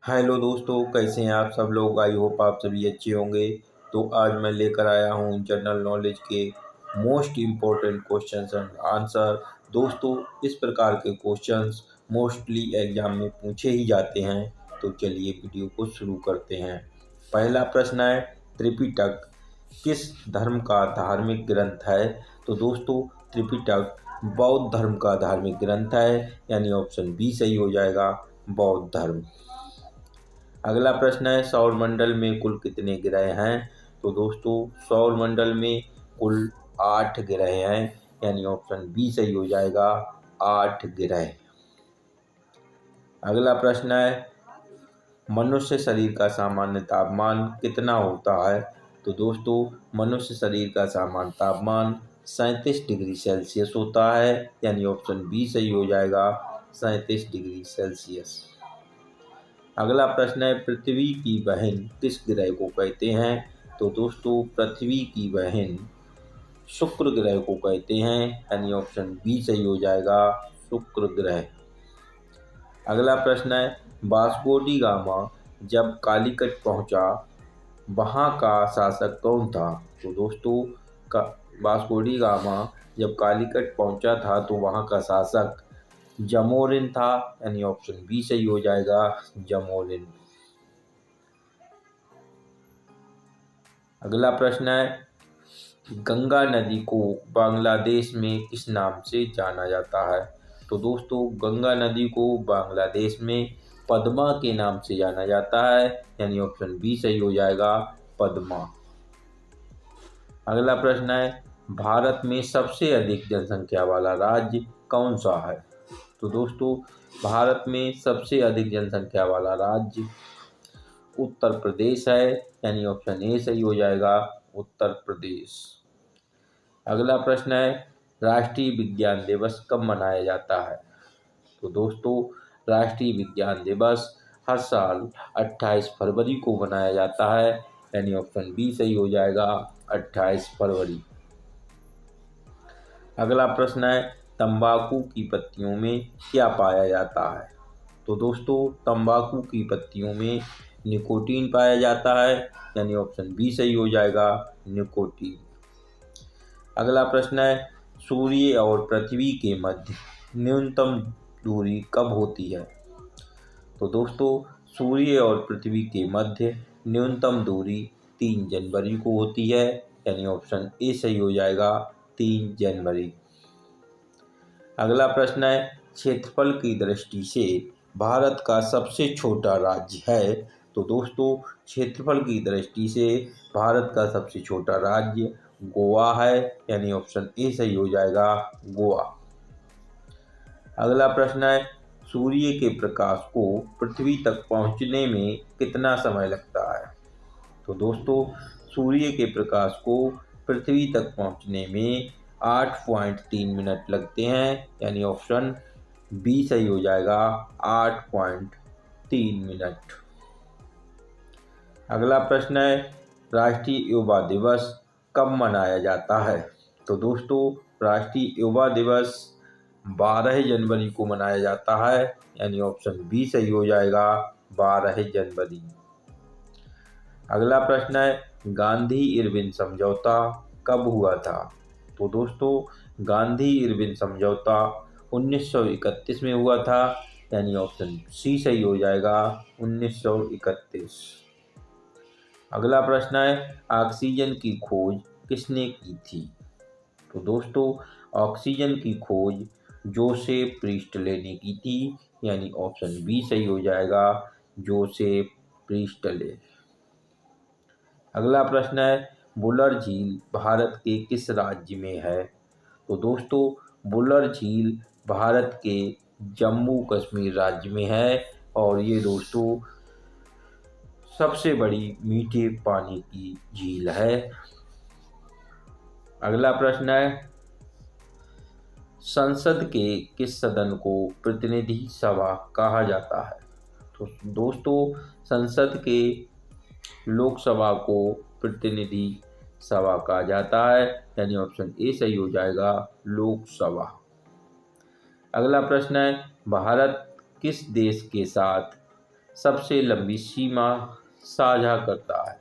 Hello दोस्तों, कैसे हैं आप सब लोग। आई होप आप सभी अच्छे होंगे। तो आज मैं लेकर आया हूँ जनरल नॉलेज के most important questions and answer. दोस्तों, इस प्रकार के क्वेश्चंस मोस्टली एग्जाम में पूछे ही जाते हैं। तो चलिए वीडियो को शुरू करते हैं। पहला प्रश्न है, त्रिपिटक किस धर्म का धार्मिक ग्रंथ है। तो दोस्तों, त्रिपिटक बौद्ध धर्म का धार्मिक ग्रंथ है, यानी ऑप्शन बी सही हो जाएगा, बौद्ध धर्म। अगला प्रश्न है, सौरमंडल में कुल कितने ग्रह हैं। तो दोस्तों, सौरमंडल में कुल 8 ग्रह हैं, यानी ऑप्शन बी सही हो जाएगा, 8 ग्रह। अगला प्रश्न है, मनुष्य शरीर का सामान्य तापमान कितना होता है। तो दोस्तों, मनुष्य शरीर का सामान्य तापमान 37 डिग्री सेल्सियस होता है, यानी ऑप्शन बी सही हो जाएगा, 37 डिग्री सेल्सियस। अगला प्रश्न है, पृथ्वी की बहन किस ग्रह को कहते हैं। तो दोस्तों, पृथ्वी की बहन शुक्र ग्रह को कहते हैं, यानी ऑप्शन बी सही हो जाएगा, शुक्र ग्रह। अगला प्रश्न है, वास्को डी गामा जब कालीकट पहुंचा, वहां का शासक कौन था। तो दोस्तों, वास्को डी गामा जब कालीकट पहुंचा था तो वहां का शासक जमोरिन था, यानी ऑप्शन बी सही हो जाएगा, जमोरिन। अगला प्रश्न है, गंगा नदी को बांग्लादेश में किस नाम से जाना जाता है। तो दोस्तों, गंगा नदी को बांग्लादेश में पद्मा के नाम से जाना जाता है, यानी ऑप्शन बी सही हो जाएगा, पद्मा। अगला प्रश्न है, भारत में सबसे अधिक जनसंख्या वाला राज्य कौन सा है। तो दोस्तों, भारत में सबसे अधिक जनसंख्या वाला राज्य उत्तर प्रदेश है, यानी ऑप्शन ए सही हो जाएगा, उत्तर प्रदेश। अगला प्रश्न है, राष्ट्रीय विज्ञान दिवस कब मनाया जाता है। तो दोस्तों, राष्ट्रीय विज्ञान दिवस हर साल 28 फरवरी को मनाया जाता है, यानी ऑप्शन बी सही हो जाएगा, 28 फरवरी। अगला प्रश्न है, तंबाकू की पत्तियों में क्या पाया जाता है। तो दोस्तों, तंबाकू की पत्तियों में निकोटीन पाया जाता है, यानी ऑप्शन बी सही हो जाएगा, निकोटीन। अगला प्रश्न है, सूर्य और पृथ्वी के मध्य न्यूनतम दूरी कब होती है। तो दोस्तों, सूर्य और पृथ्वी के मध्य न्यूनतम दूरी 3 जनवरी को होती है, यानी ऑप्शन ए सही हो जाएगा, 3 जनवरी। अगला प्रश्न है, क्षेत्रफल की दृष्टि से भारत का सबसे छोटा राज्य है। तो दोस्तों, क्षेत्रफल की दृष्टि से भारत का सबसे छोटा राज्य गोवा है, यानी ऑप्शन ए सही हो जाएगा, गोवा। अगला प्रश्न है, सूर्य के प्रकाश को पृथ्वी तक पहुंचने में कितना समय लगता है। तो दोस्तों, सूर्य के प्रकाश को पृथ्वी तक पहुंचने में 8.3 मिनट लगते हैं, यानी ऑप्शन बी सही हो जाएगा, 8.3 मिनट। अगला प्रश्न है, राष्ट्रीय युवा दिवस कब मनाया जाता है। तो दोस्तों, राष्ट्रीय युवा दिवस 12 जनवरी को मनाया जाता है, यानी ऑप्शन बी सही हो जाएगा, 12 जनवरी। अगला प्रश्न है, गांधी इरविन समझौता कब हुआ था। तो दोस्तों, गांधी इरविन समझौता 1931 में हुआ था, यानी ऑप्शन सी सही हो जाएगा, 1931। अगला प्रश्न है, ऑक्सीजन की खोज किसने की थी। तो दोस्तों, ऑक्सीजन की खोज जोसेफ प्रीस्टले ने की थी, यानी ऑप्शन बी सही हो जाएगा, जोसेफ प्रीस्टले। अगला प्रश्न है, बुलर झील भारत के किस राज्य में है। तो दोस्तों, बुलर झील भारत के जम्मू कश्मीर राज्य में है, और ये दोस्तों सबसे बड़ी मीठे पानी की झील है। अगला प्रश्न है, संसद के किस सदन को प्रतिनिधि सभा कहा जाता है। तो दोस्तों, संसद के लोकसभा को प्रतिनिधि सभा कहा जाता है, यानी ऑप्शन ए सही हो जाएगा, लोकसभा। अगला प्रश्न है, भारत किस देश के साथ सबसे लंबी सीमा साझा करता है?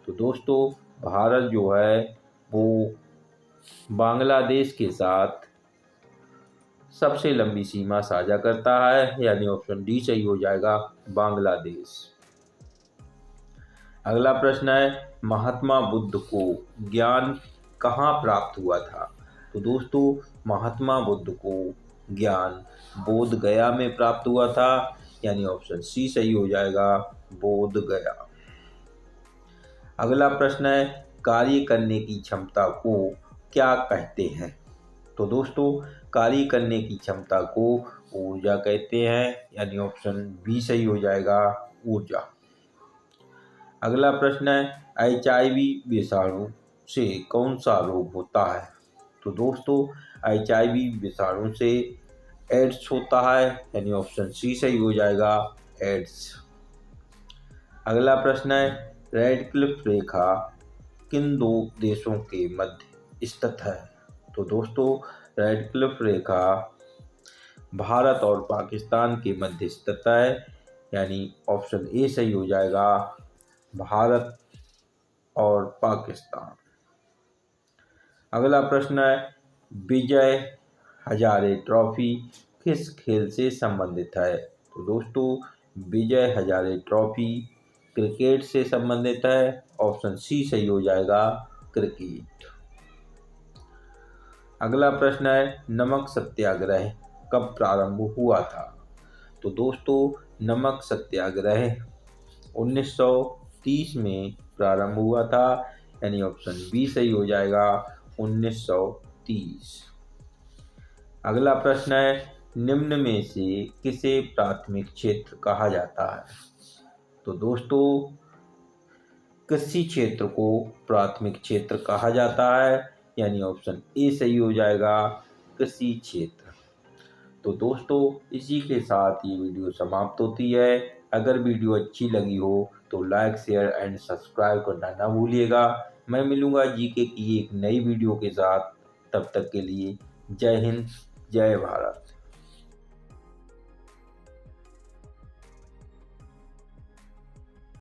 तो दोस्तों भारत जो है वो बांग्लादेश के साथ सबसे लंबी सीमा साझा करता है, यानी ऑप्शन डी सही हो जाएगा, बांग्लादेश। अगला प्रश्न है, महात्मा बुद्ध को ज्ञान कहाँ प्राप्त हुआ था? तो दोस्तों महात्मा बुद्ध को ज्ञान बोध गया में प्राप्त हुआ था, यानी ऑप्शन सी सही हो जाएगा, बोध गया। अगला प्रश्न है, कार्य करने की क्षमता को क्या कहते हैं? तो दोस्तों कार्य करने की क्षमता को ऊर्जा कहते हैं, यानी ऑप्शन बी सही हो जाएगा, ऊर्जा। अगला प्रश्न है, HIV विषाणु से कौन सा रोग होता है? तो दोस्तों HIV विषाणु से एड्स होता है, यानी ऑप्शन सी सही हो जाएगा, एड्स। अगला प्रश्न है, रेड क्लिफ रेखा किन दो देशों के मध्य स्थित है? तो दोस्तों रेड क्लिफ रेखा भारत और पाकिस्तान के मध्य स्थित है, यानी ऑप्शन ए सही हो जाएगा, भारत और पाकिस्तान। अगला प्रश्न है, विजय हजारे ट्रॉफी किस खेल से संबंधित है? तो दोस्तों विजय हजारे ट्रॉफी क्रिकेट से संबंधित है, ऑप्शन सी सही हो जाएगा, क्रिकेट। अगला प्रश्न है, नमक सत्याग्रह कब प्रारंभ हुआ था? तो दोस्तों नमक सत्याग्रह 1930 में प्रारंभ हुआ था, यानी ऑप्शन बी सही हो जाएगा, 1930। अगला प्रश्न है, निम्न में से किसे प्राथमिक क्षेत्र कहा जाता है? तो दोस्तों कृषि क्षेत्र को प्राथमिक क्षेत्र कहा जाता है, यानी ऑप्शन ए सही हो जाएगा, कृषि क्षेत्र। तो दोस्तों इसी के साथ ये वीडियो समाप्त होती है। अगर वीडियो अच्छी लगी हो तो लाइक शेयर एंड सब्सक्राइब करना ना भूलिएगा। मैं मिलूँगा जीके की एक नई वीडियो के साथ, तब तक के लिए जय हिंद, जय भारत।